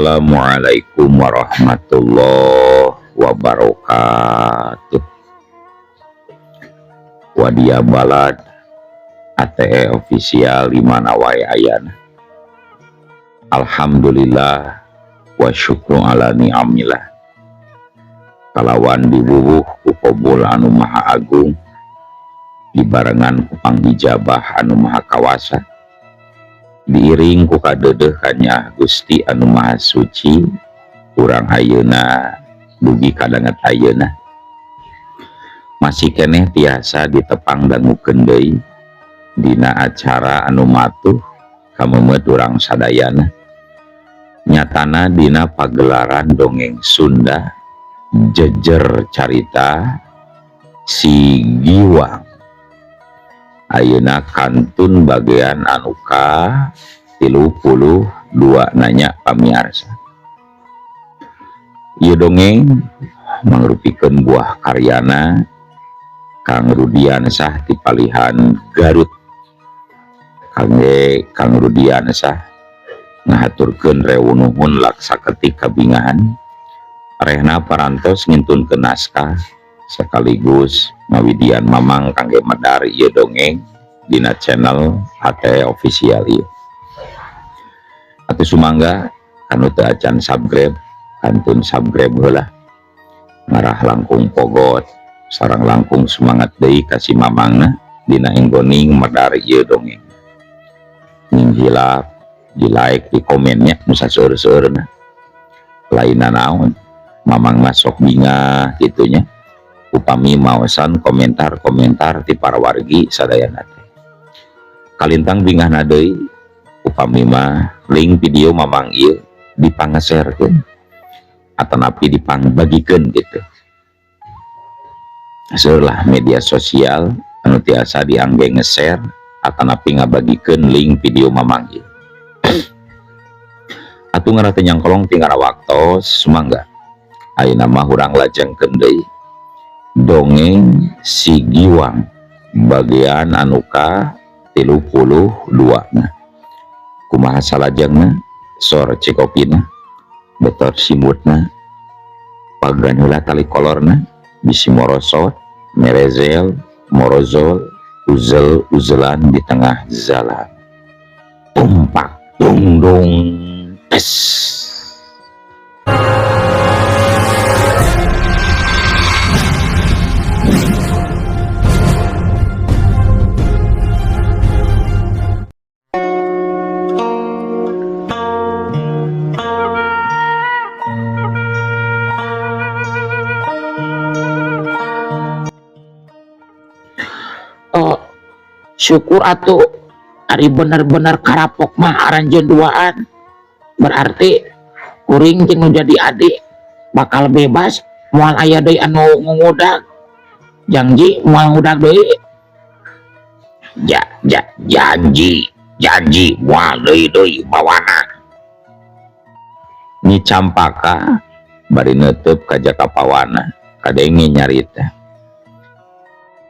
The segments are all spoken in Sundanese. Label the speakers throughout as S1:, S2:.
S1: Assalamualaikum warahmatullahi wabarakatuh. Wadia balad ATE official di mana wae ayana. Alhamdulillah wa syukru ala ni'amillah. Kalawan diwuwuh ku qobul anu maha agung, dibarengan ku panghijabah anu maha kawasa, diiring ku kadedeh kanya Gusti anu maha suci, urang ayeuna dugi kadanget ayeuna masih keneh tiasa ditepang dangukeun deui dina acara anu matuh kamemet urang sadayana. Nyatana dina pagelaran dongeng Sunda jejer carita Si Giwang. Ayeuna kantun bagian anu ka 32 nanya pamiarsa. Ieu dongeng mangrupikeun buah karyana Kang Rudiansah ti Palihan Garut. Kang Rudiansah ngahaturkeun rewunuhun laksa ketik kabingahan, arehna parantos ngintunkeun naskah sekaligus ngawidian mamang kangge medar ieu dongeng dina channel ATE official ieu. Atuh sumangga anu teu acan subscribe kantun subscribe heula, ngarah langkung pogot sareng langkung semangat deui ka si mamangna dina enggoning medar ieu dongeng. Ning hilap di like di komennya musa seueur-seueurna lainna naon mamang masuk bingah gitunya upami maosan komentar-komentar ti para wargi sadayana teh kalintang bingahna deui upami mah link video mamang ieu dipangeserkeun atanapi dipangbagikeun gitu. Seulah media sosial anu tiasa diangge nge-share atanapi ngabagikeun link video mamang ieu. Atuh ngaranna teh nyangkolong tinggal waktos sumangga ayeuna mah urang lajengkeun deui dongeng Si Giwang bagian anu ka 32 na. Kumaha salajengna sor cikopina betor simutna pagan heula tali kolorna bisi morosot merezel morozol uzel-uzelan di tengah zalan tumpak dung dung tes.
S2: Syukur atuh ari bener-bener karapok mah aranjeun duaan, berarti kuring jeung nu jadi adik bakal bebas moal aya deui anu ngudag janji moal ngudag deui. Janji moal deui bawana.
S1: Nyi Campaka bari neuteub ka Jakapawana kadenge nyarita.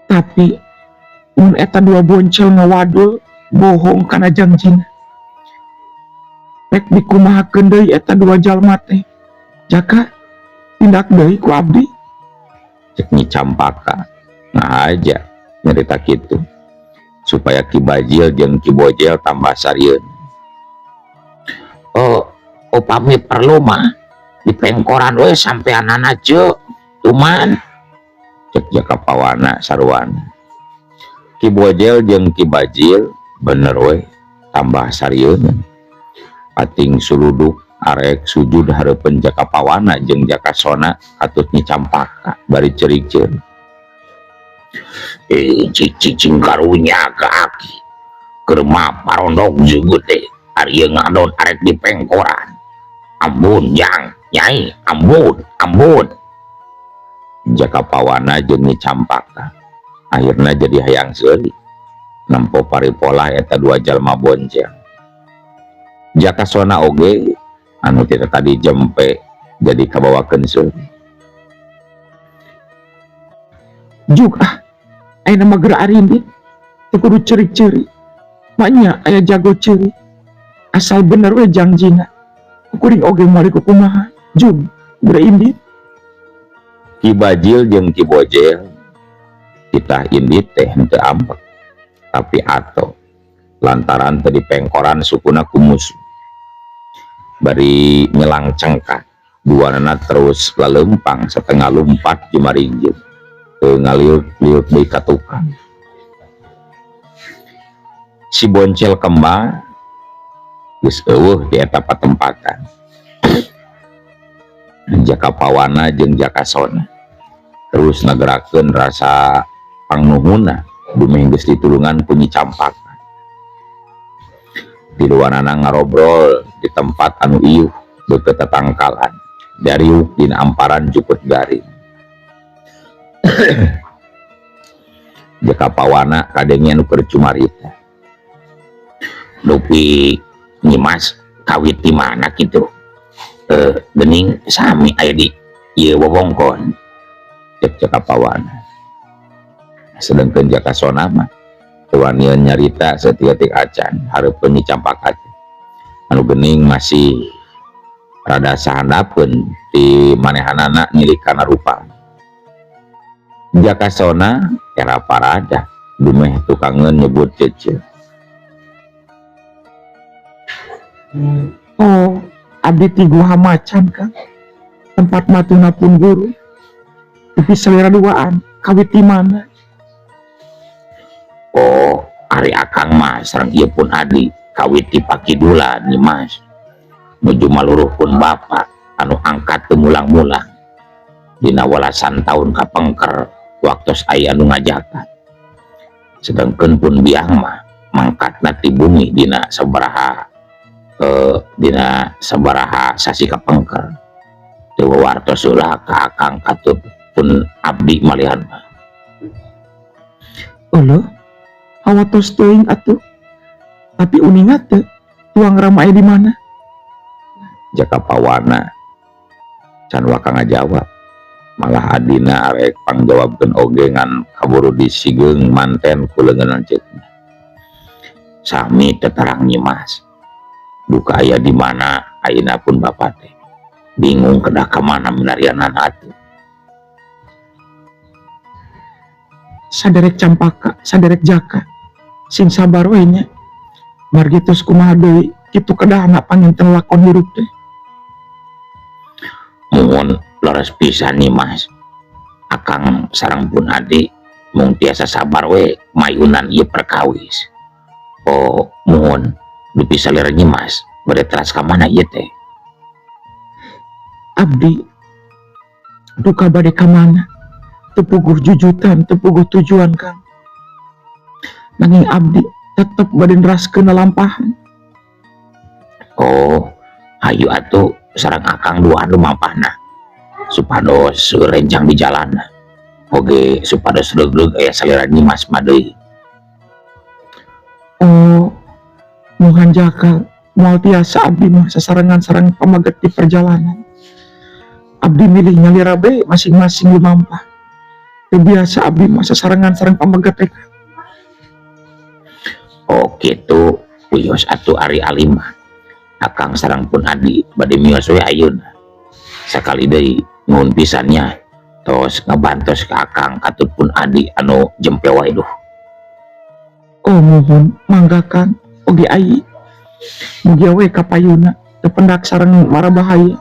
S3: Tapi mun eta dua boncel ngawadul bohong kana janjina. Rek dikumahakeun deui eta dua jalma teh. Jaka tindak deui ku abdi.
S1: Cek Nyi Campaka nah aja nyarita kitu supaya Ki Bajil jeung Ki Bojel tambah sarieun.
S2: Upami perlu mah dipengkoran we sampeanana ceuk tuman,
S1: cek Jakapawana saruana. Ki Bojel jeung Ki Bajil bener we tambah sarieun. Pating suluduk arek sujud hareupeun Jakapawana jeung Jakasona katut Nyi Campaka bari ceurigceun.
S2: Cicing karunya ka aki keur mah parondok jeugut teh ari ngadon arek dipengkoran. Ampun Jang Nyai, ampun.
S1: Jakapawana jeung Nyi Campaka akhirna jadi hayang seuli nempo paripolah eta dua jalma boncel. Jakasona oge anu tita tadi jempe jadi kabawakeun seuli.
S3: Juk ayeuna mah geura arindit teu kudu ceurik-ceurik. Manya aya jago ceurik asal bener we janjina. kuring oge moal kumaha jum berindit.
S1: Ki Bajil jeung Ki Bojel kita indit teh henteu ambek tapi ato lantaran tadi pengkoran sukuna ku musuh. Bari nyelang cengkat duanana terus lalempang setengah lumpat jumaringjit ngaliuk-liuk deui ka tukang. Si Boncel kembang geus eueuh di eta patempatan. Jakapawana jeung Jakasona terus ngagerakeun rasa pangnuhunna dumeh geus ditulungan ku Nyi Campaka. Di luanana ngarobrol di tempat anu ieuh beukeut tetangkalan dariuk dina amparan jukut garing. Jakapawana kadenge anu keur cumarita. Dupi Nyimas kawit di mana kitu? Gening sami aya di ieu wewengkon. Cek Jakapawana. Sedengkeun Jakasona mah wanian nyarita setiatik acan hareupeun Nyi Campaka anu gening masih rada sahandapeun ti manehanana nyilikana rupa. Jakasona era parada dumeh tukangeun nyebut cece.
S3: Oh, abdi ti Gua Macan Kang. Tempat matuna pun guru. Tapi selera duaan kawit di mana?
S1: Oh, ari akang mah sareng ieu pun adi kawit di Pakidulan Nyimas. Nuju maluruhkeun bapak anu angkat teu mulang-mulang. Dina walasan taun kapengker waktos aya anu ngajakan. Sedengkeun pun biang mah mangkatna ti bumi dina sabaraha sasi kapengker. Teu wartos ulah ka akang katut pun abdi malihan mah.
S3: Eueuh, hawatos teuing atuh. Tapi uningat teu tuang rama aya di mana?
S1: Jakapawana can waka ngajawab. Malah adina arek pangjawabkeun oge ngan kaburu disigeung manten ku leungeun lanceukna. Sami tetarang Nyimas. Duka aya di mana ayeuna pun bapak teh bingung kedah ka mana minarianan atuh.
S3: Saderek Campaka, saderek Jaka. Sing sabar we nya. Margitos kumaha deui kitu kedah anak panginten lakon hirup teh.
S1: Muhun leres pisan Nyimas. Akang sareng pun adik mung tiasa sabar we mayunan ieu perkawis. Oh, muhun dupi salira Nyimas bade teras ka mana ieu teh?
S3: Abdi duka bade ka mana? Tepuguh jujutan, tepuguh tujuan Kang. Nanging abdi tetep bade neraskeun lalampahan.
S1: Oh, hayu atuh sareng akang duaan lumampahna supados rencang di jalanna oge supados leug-leug aya salira Nyimas mah deui.
S3: Oh, mohon Jaka moal tiasa abdi mah sasarengan sareng pamaget di perjalanan. Abdi milih nyalira bae masing-masing lumampah. Teu biasa abdi mah sasarengan sareng pamaget teh.
S1: Oh kitu wios atuh ari alimah. Akang sareng pun adi bade mios we ayeuna. Sakali deui nuhun pisannya tos ngabantos ka akang katut pun adi anu jempe wae duh.
S3: Oh mohon mangga Kang oge ai. Mugi we ka payuna teu pendak sareng mara bahaya.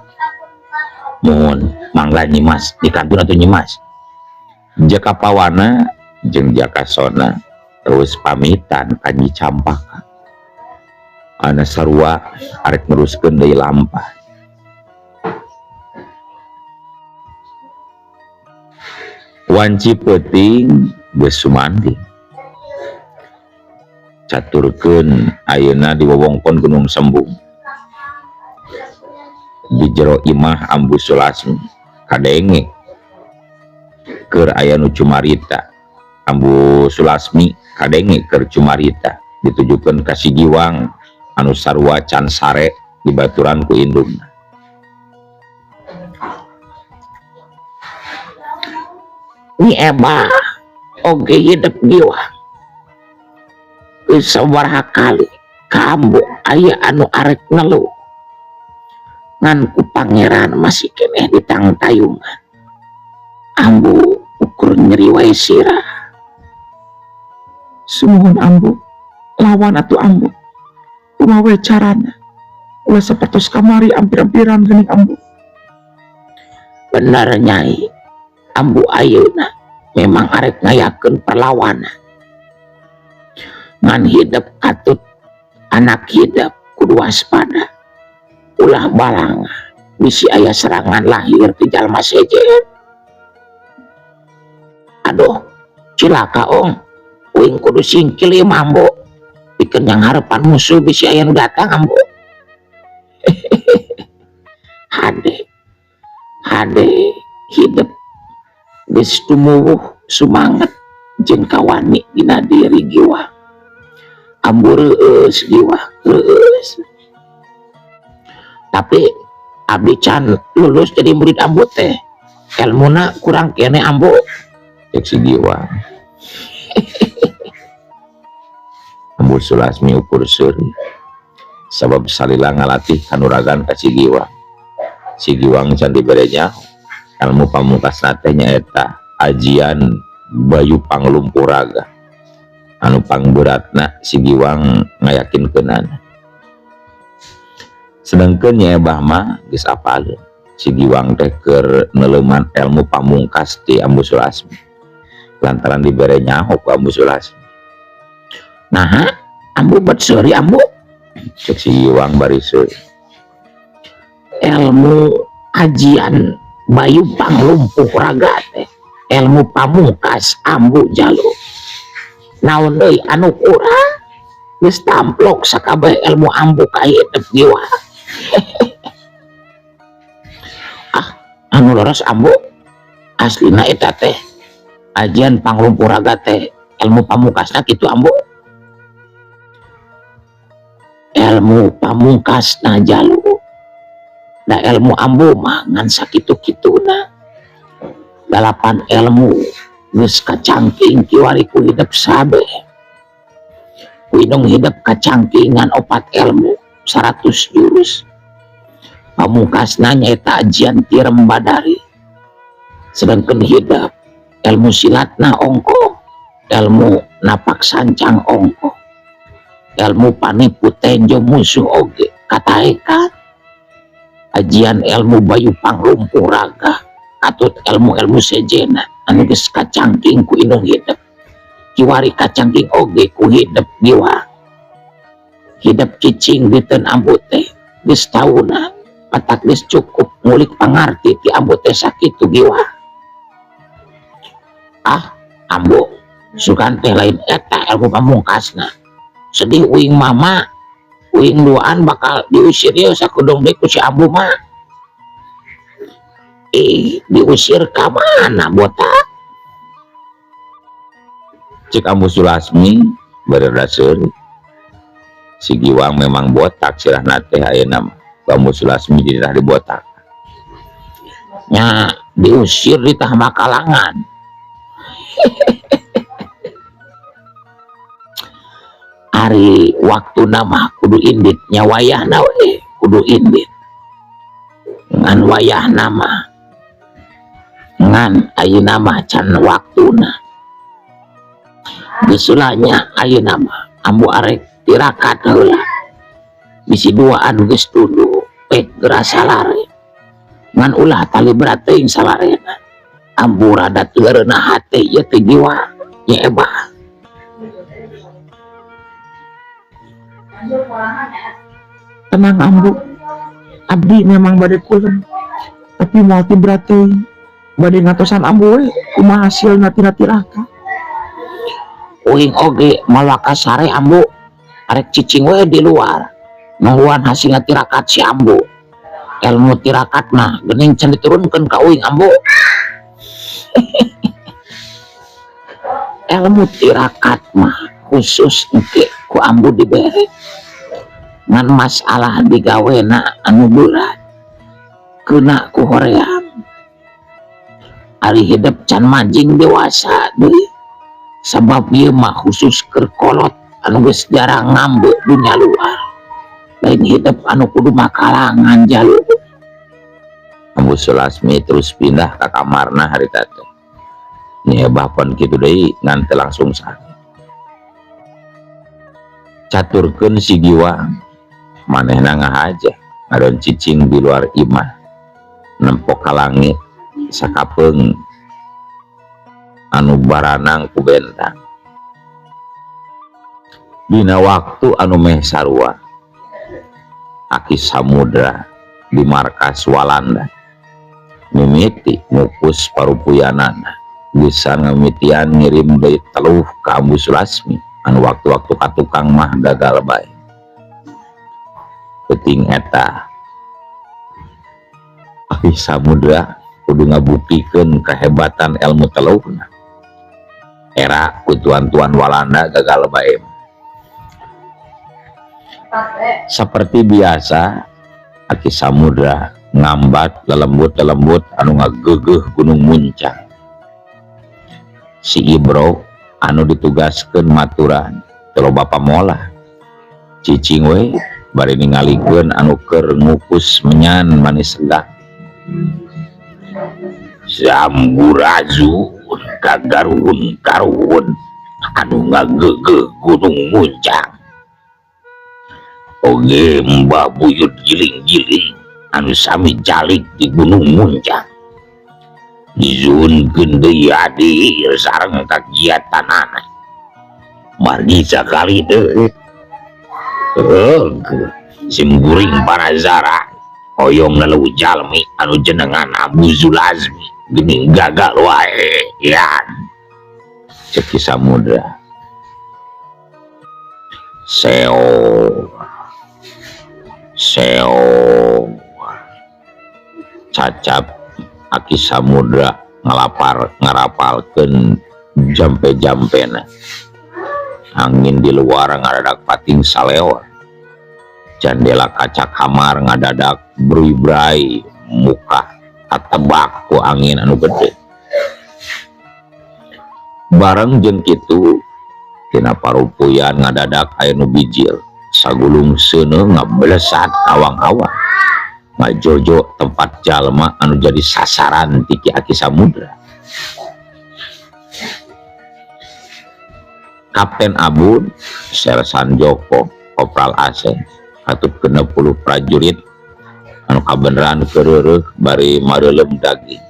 S1: Mohon mangga Nyimas dikantun atuh Nyimas. Jakapawana jeung Jakasona terus pamitan ka Nyi Campaka. Ana sarua arek neruskeun deui lampah. Wanci peuting geus sumandi. Caturkeun ayeuna di wewengkon Gunung Sembung. Di jero imah Ambu Sulasmi kadenge keur aya nu cumarita. Ambu Sulasmi kadenge keur cumarita ditujukeun ka si Giwang anu sarua can sare dibaturan ku indungna.
S2: Ni Eba oge hidup Giwang. Sabaraha kali kambu aya anu arek ngeluh. ngan ku pangeran masih keneh di tayungan. Ambu ukur nyeri wae sirah.
S3: Sumuhun ambu, lawan atuh ambu. Kumaha carana? Ulah sapatos kamari ampir-ampiran geuning ambu.
S2: Bener Nyai, ambu ayeuna memang arek ngayakeun perlawanan. Ngan hidup katut anak hidup kudu waspada. Ulah balang bisi aya serangan lahir ti jalma sejen. Aduh, cilaka ong. Uing kudu singkil ieu ambu. Pikeun yang harapan musuh bisi aya nu datang ambu. Hade hidup geus tumuwuh sumanget jeung kawani dina diri jiwa. Ambu reueus jiwa, reueus. Tapi abdi can lulus jadi murid ambu teh. Elmuna kurang kene ambu.
S1: Cek si Giwang. Ambu Sulasmi ukur seuri sabab salila ngalatih kanuragan ka si Giwang. Si Giwang can diberenya ilmu pamungkasna teh nyaeta ajian Bayu Panglumpuraga. Anu pangberatna si Giwang ngayakinkeunana. Sedengkeun Nyai Ebah mah geus apaleun. Si Giwang teh keur neuleuman ilmu pamungkas ti Ambu Sulasmi. Lantaran dibere nyaho ku Ambu Sulasmi.
S2: Nah, ambu bet seuri ambu.
S1: Cek si Giwang bari seuri.
S2: Ilmu ajian Bayu Panglumpuraga teh ilmu pamungkas ambu jalu. Naon deui anu kurang geus tamplok sakabeh ilmu ambu ka hidup jiwa. Anu leres ambu aslina eta teh ajian Panglumpuraga teh ilmu pamungkasna kitu ambu. Ilmu pamungkasna jalu da ilmu ambu mah ngan sakitu-kituna. 8 ilmu geus kacangking kiwari ku hidup sabe. Ku indung hidup kacangkingan 4 ilmu 100 jurus. Pamungkasna nyaeta ajian Tirem Badari. Sedangkan hidup ilmu silatna ongko, ilmu napak sancang ongko, ilmu panipu tenjo musuh oge kataekan. Ajian ilmu Bayu Panglumpuraga atut ilmu-ilmu sejena anu geus kacangking ku indung hidup. Kiwari kacangking oge ku hidup jiwa. Hidup cicing diteun ambu teh geus tahunan patak geus cukup ngulik pangarti ti ambu teh sakitu jiwa. Ambu sugan teh lain eta ilmu pamungkasna. Sedih uing mama, uing duaan bakal diusir ya sakudung deui ku si ambu mah. Diusir ka mana botak?
S1: Cek Ambu Sulasmi beredas seuri. Si Giwang memang botak sirahna teh ayeuna mah. Ambu Sulasmi jadi di botak.
S2: Nya diusir di tah Makalangan. Ari waktu nama kudu indit nyawayahna we kudu indit. Ngan wayah nama ngan ayeuna mah can waktuna. Gesulanya ayeuna mah ambu arek tirakat heula. Bisi duaan geus tundu pek gerasa lare. Ngan ulah tali berat teuing salarena. Ambu rada teureunah hate ieu teh jiwa Nyai Ebah.
S3: Tenang ambu, abdi memang bade kulem, tapi mau ti berat teuing. Bade ngatosan ambu we kumaha hasilna tina tiraka.
S2: Uing oge malaka sare ambu arek cicing we di luar nungguan hasilna tirakat si ambu. Ilmu tirakat mah geuning can diturunkeun ka uing ambu. Ilmu tirakat mah khusus engke ku ambu dibere. Ngan masalah digawena anu berat keuna ku hoream. Ari hidup can manjing dewasa deui. Sabab ieu mah khusus keur kolot anu geus jarang ngambe dunya luar. Lain hidup anu kudu makalangan jalur.
S1: Ambu Sulasmi terus pindah ke kamarna hari tadi. Nyebapan gitu deh ngan teu langsung sakit. Caturkeun si Giwang manehna ngahaja ngadon cicing di luar imah nempok ka langit sakapeung anu baranang ku bentang. Dina waktu anu meh sarua Aki Samudra di markas Walanda mimiti ngukus parupuyanana bisa ngamitian ngirim deui teluh ka Ambu Sulasmi anu waktu-waktu ka tukang mah gagal bae. Penting eta Aki Samudra kudu ngabuktikeun kehebatan ilmu teluhna. Era ku tuan-tuan Walanda gagal bae. Seperti biasa Aki Samudra ngambat lelembut-lelembut anu ngagegeh Gunung Muncang. Si Ibro anu ditugaskeun maturan teu loba pamola. Cicing we bari ningalikeun anu keur ngukus menyan manis segar. Sampurasun kagaruhun karuhun anu ngagegeh Gunung Muncang. Oge Mbah Buyut giling-giling anu sami jalik di Gunung Muncang. Dizunkeun deui hadir sareng kagiatanana. Margi sakali deui. Simguring Panazara hoyong naleu jalmi anu jenengan Ambu Sulasmi geuning gagal wae yan. Cek Ki Samudra. Seo cacap Aki Samudra ngarapalkeun jampe-jampena. Angin di luar ngadadak pating saleor. Jendela kaca kamar ngadadak brui-brai muka katebak ku angin anu gede. Bareng jeung kitu tina parupuyan ngadadak aya nu bijil. Sagulung seuneu ngablesat awang-awang ngajojo tempat jalma anu jadi sasaran ti Aki Samudra. Kapten Abud, Sersan Joko, Kopral Aseng, atup 60 prajurit anu kabeneran keureuh bari mareulem daging.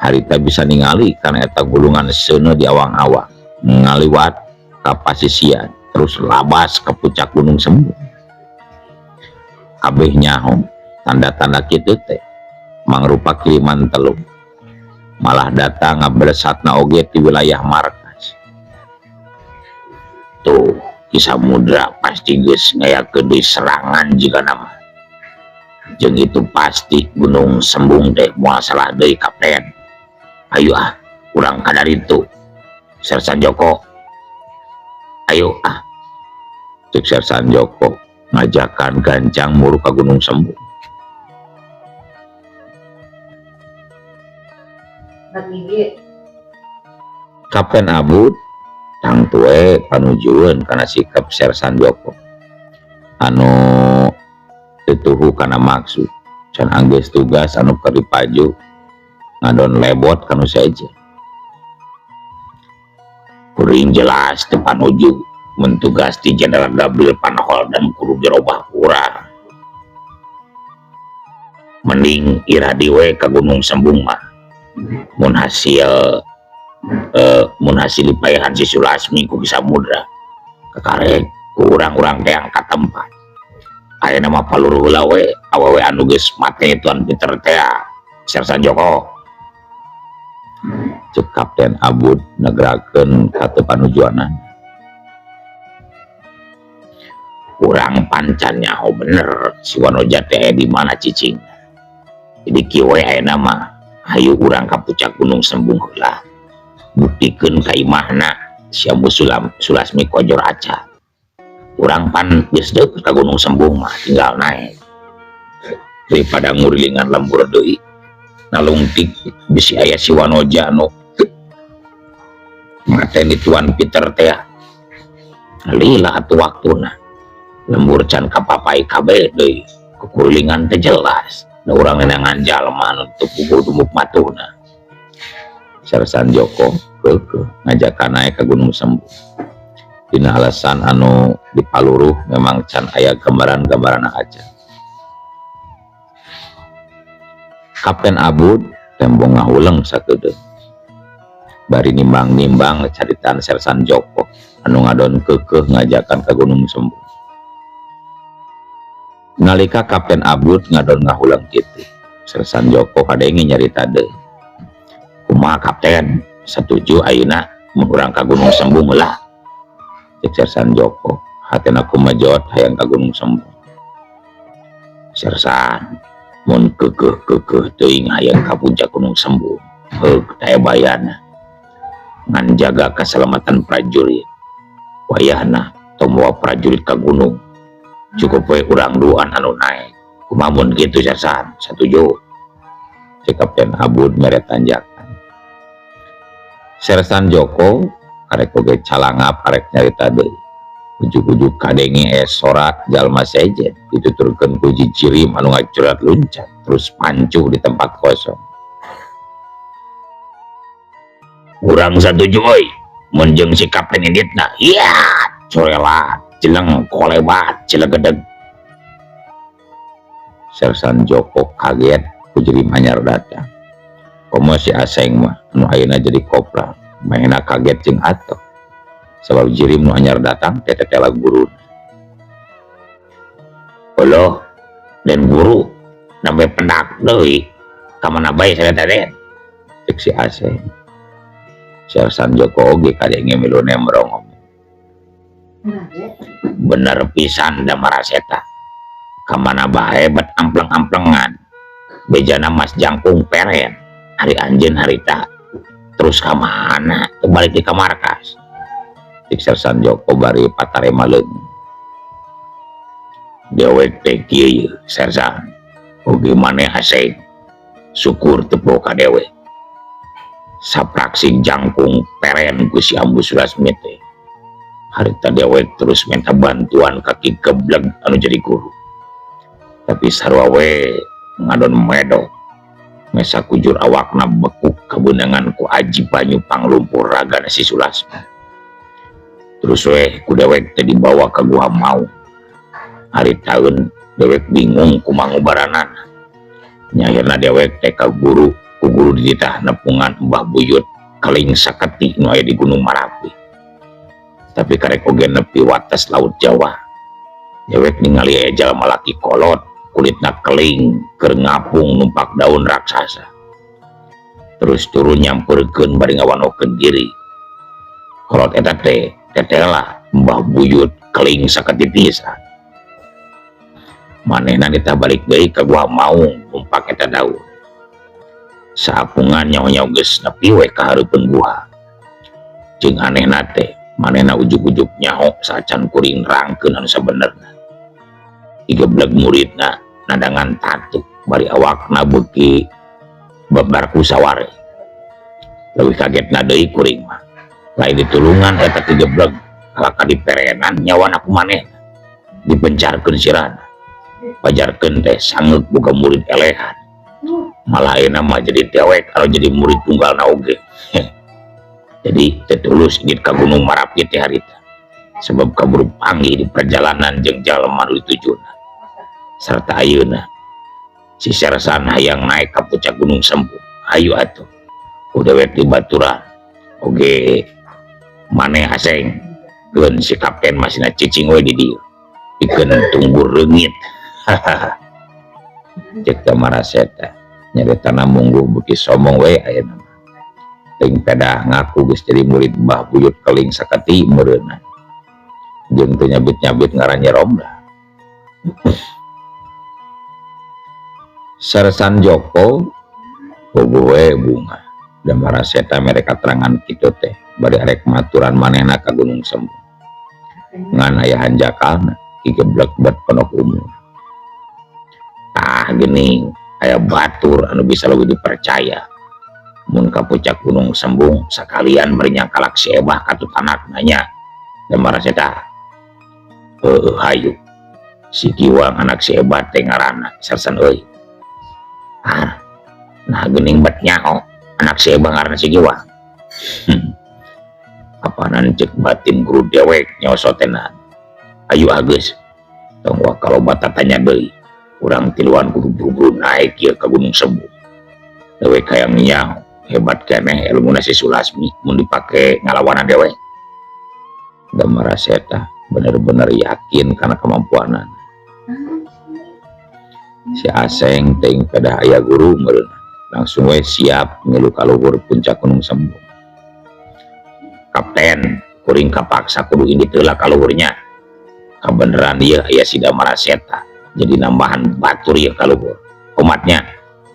S1: Harita bisa ningali kana eta gulungan seuneu di awang-awang ngaliwat ka pasisian terus labas ke puncak Gunung Sembung. Kabeh nyaho tanda-tanda kitu teh mangrupa kiriman telung. Malah datang ngabresatna oge ti wilayah markas. Tuh Ki Samudra pasti geus ngayakeun deui serangan jika nama. Jeung itu pasti Gunung Sembung teh moal salah deui kapten. Ayo urang kadar itu. Sersan Joko. Ayo cek Sersan Joko ngajakan gancang muru ka Gunung Sembung. Kapten Abud tang tue panujuan karena sikap Sersan Joko anu dituhu karena maksud can anggeus tugas anu keur dipaju ngadon lebot kanu saja. Kuring jelas teu panuju mentugas di Jenderal Gabriel Panahol dan kudu dirobah kurang. Mending iradi we ka Gunung Sembung mah mun hasil dipayahan si Sulasmi ku Ki Samudra kekarek ku urang-urang teh angkat tempat. Aya nama paluru heula we awewe anu geus mate Tuan Peter teh Sersan Joko. Cek Kapten Abud negerakeun ka teu panujuanan. Kurang pancan nyaho bener si Wanoja teh di mana cicing. Jadi kieu aya nama hayu urang ka puncak Gunung Sembung heula. Buktikeun ka imahna si Ambu Sulasmi Kojor Aca. Urang pan geus deukeut ka Gunung Sembung mah tinggal naik. Daripada ngurilingan lembur deui. Nalungtik bisi aya si Wanoja anu mateni Tuan Peter teh. Lila atuh waktuna. Lembur can kapapai kabeh deui. Kekurulingan teh jelas. da urang nenangan jalma untuk pukul tumbuk matuna. Sersan Joko keukeut ngajakan naik ke Gunung Sembu. Dina alasan anu dipaluruh memang can aya gambaran-gambaran aja. Kapten Abud tembong ngahuleng sakedeung. Bari nimbang-nimbang caritaan Sersan Joko anu ngadon keukeuh ngajakan ke Gunung Sembu. Nalika Kapten Abud ngadon ngahuleng kitu, Sersan Joko kadenge nyarita deui. Kumaha Kapten, setuju ayeuna mun urang ka Gunung Sembu meulah? Cek Sersan Joko, hatena kumajot hayang ka Gunung Sembu. Sersan, mun keukeuh teuing hayang ka puncak Gunung Sembu, heug daya bayana. Ngan jaga keselamatan prajurit. Wayahna tong bawa prajurit ka gunung. Cukup we urang duaan anu naik. Kumaha mun kitu Sersan, setuju? Cek Kapten Abud mere tanjakan. Sersan Joko karek oge calangap karek nyarita deui. Ujug-ujug kadenge sorak jalma sejen dituturkeun ku Jirim anu ngacurat luncat terus pancuh di tempat kosong. Urang setuju euy, mun jeung si Kapten Inditna. Iya, corelat, jeleng kolebat, cilegedeg. Sersan Joko kaget ku Jirim anyar datang. Komo si Aseng mah anu ayeuna jadi kopral, maena kaget jeung atok. Sebab Jirim nu anyar datang tetetela guru. Halo, dan guru nambe pendak deui. Ka mana bae saya den? Cek si Aseng. Sersan Joko oge kadenge milu nemrong. Bener pisan da maraseta. Ka mana bae bet ampleng-amplengan. Bejana Mas Jangkung peren. Hari anjeun harita. Terus ka mana? Teu balik di ka markas. Cik Sersan Joko bari patarema leung. Dewek teh kieu Sersan. Oge maneh Aseng. Syukur teu ka dewek. Sapraksi Jangkung peren ku si Ambu Sulasmi teh. Harita dewek terus minta bantuan kaki gebleg anu jadi guru. Tapi sarua we ngadon medok. Mesa kujur awakna bekuk kabeunangan ku Aji Banyu panglumpur ragana si Sulasmi. Terus we ku dewek teh dibawa ke Gua Mau. Hari taun dewek bingung kumaha ngubaranan. Nyairna dewek teh ka guru, ku guru dititah nepungan Mbah Buyut keling saketi nu aya di Gunung Marapi. Tapi karek oge nepi wates Laut Jawa. Dewek ningali aya jalma laki kolot, kulitna keling, keur ngapung numpak daun raksasa. Terus turun nyampeurkeun bari ngawanokeun diri. Kolot eta teh tetela Mbah Buyut keling saketi pisan. Manehna kita balik deui ka Gua Mau numpak eta daun. Saapungan nyawa-nyawa geus nepi we ka hareupeun gua. Jeung anehna teh manehna ujug-ujug nyaho sacan kuring rangkeun anu sabenerna. Digebleg muridna nadangan tatu bari awakna beuki babar ku saware. Leuwih kagetna deui kuring mah. Lain ditulungan eta digebleg kalaka diperenan nyawana kumanehna. Dipencarkeun sirana. Pajarkeun teh sangeuk boga murid elehan. Malah ayeuna mah jadi dewek anu jadi murid tunggalna oge. Jadi tetulus ingin ka Gunung Marapi teh harita. Sebab kaburu panggih di perjalanan jeung jalma nu ditujuna. Sarta ayeuna si Sersan hayang naik ka puncak Gunung Sembu. Hayu atuh. Ku dewek di baturan. Oge maneh Aseng keun si Kapten masina cicing we di dieu. Pikeun tunggur reungit. Cek maraseta nyarita mungguh beuki somong we ayeuna. Ting pedah ngaku geus jadi murid Mbah Buyut keling saketi meureunna. Jeung teu nyabit-nyabit ngaran Romlah. Sersan Joko bogo we bunga. Da maraseta mereka terangan kitu teh bari arek maturan manehna ka Gunung Sembu. Ngan aya hanjakalna ki geblek bet penuh umur. Tah geuning aya batur anu bisa leuwih dipercaya. Mun ka puncak Gunung Sembu sakalian bari nyangkalak si Ebah katut anakna nya. Da maraseta. Hayu. Si Kiwang anak si Ebah teh ngaranna Sersan euy.
S2: Nah gening bet nyao anak saya bangarna si Giwang.
S1: Apanan cek batin guru dewek nyosotenan. Ayo Agus, tong kalau bata tanya deui. Urang tiluan kudu buru-buru naik ya ke Gunung Sembu. Dewek hayang nyao, hebat keneh ilmuna si Sulasmi mun dipake ngalawanan dewek. Da Maraseta bener-bener yakin karena kemampuanan. Si Aseng teuing kedah aya guru meureun. Langsung we siap ngilu ka luhur puncak Gunung Sembu. Kapten, kuring kapaksa kudu ini teula ka luhurnya. Kabeneran ieu aya si Damaraseta. Jadi nambahan batur ieu ka luhur. Umatnya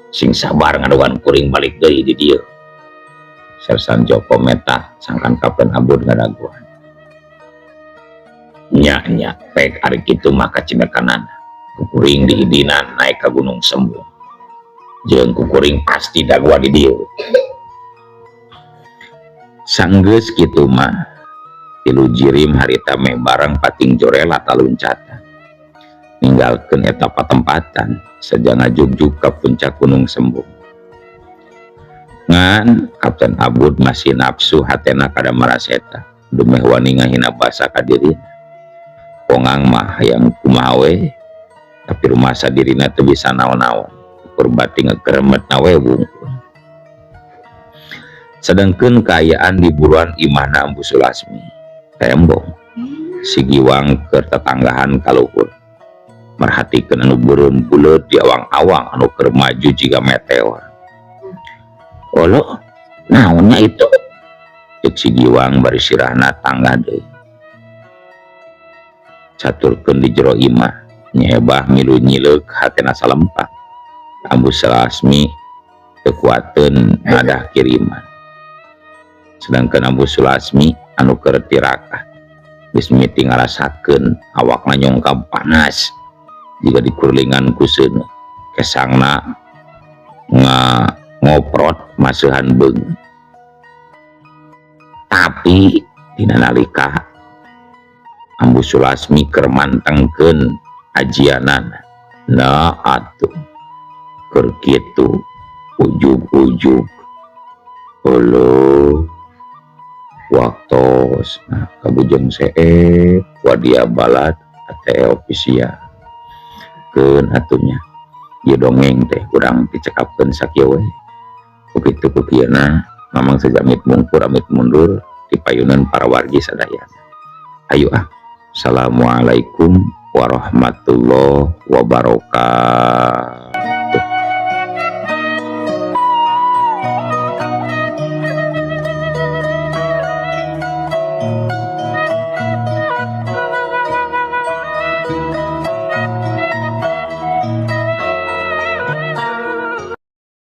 S1: sing sabar ngaduan kuring balik deui di dieu. Sersan Joko Meta sangkan Kapten Abud ngadaguan. Nya pek ari kitu mah kacidekanana. Kukuring dihidinan naik ke Gunung Sembu. Jeung kukuring pasti dagua di dieu. Sanggeus kitu mah tilu jirim harita me barang pating jorela taluncatan. Ninggalkeun eta patempatan saja ngajugjug ka puncak Gunung Sembu. Ngan Kapten Abud masih nafsu hatena kada Maraseta. Dumeh wani ngahina basa ka dirina. Pongang mah hayang kumaha we tapi rumah sadirina teu bisa naon-naon. Ukur bati ngekeremet nawe wungkul. Sedangkeun kaayaan di buruan imahna Ambu Sulasmi tembong si Giwang keur tetanggahan ka luhur. Merhatikeun anu beureum buleut di awang-awang anu keur maju jiga meteor. Olo, naonnya itu? Cek si Giwang bari sirahna tangga deui. Caturkeun di jero imah nyebah milu nyileuk hatena salempak. Ambu Sulasmi teu kuateun ngadah kiriman. Sedangkan Ambu Sulasmi anu keur tirakat geus miti ngarasakeun awakna nyongkam panas jika dikurlingan ku seuneu kesangna ngoprot maseuhan beung. Tapi dina nalika Ambu Sulasmi keur mantengkeun ajianana, nah atuh keur kitu ujug-ujug heuleuk waktos kabujeng seep wadia balad ate ofisia keun atunya ieu dongeng teh urang dicekapkeun sakieu we. Begitu kukieuna mamang sejamit mungkur amit mundur di payunan para wargi sadaya. Ayo Assalamualaikum warahmatullahi wabarakatuh.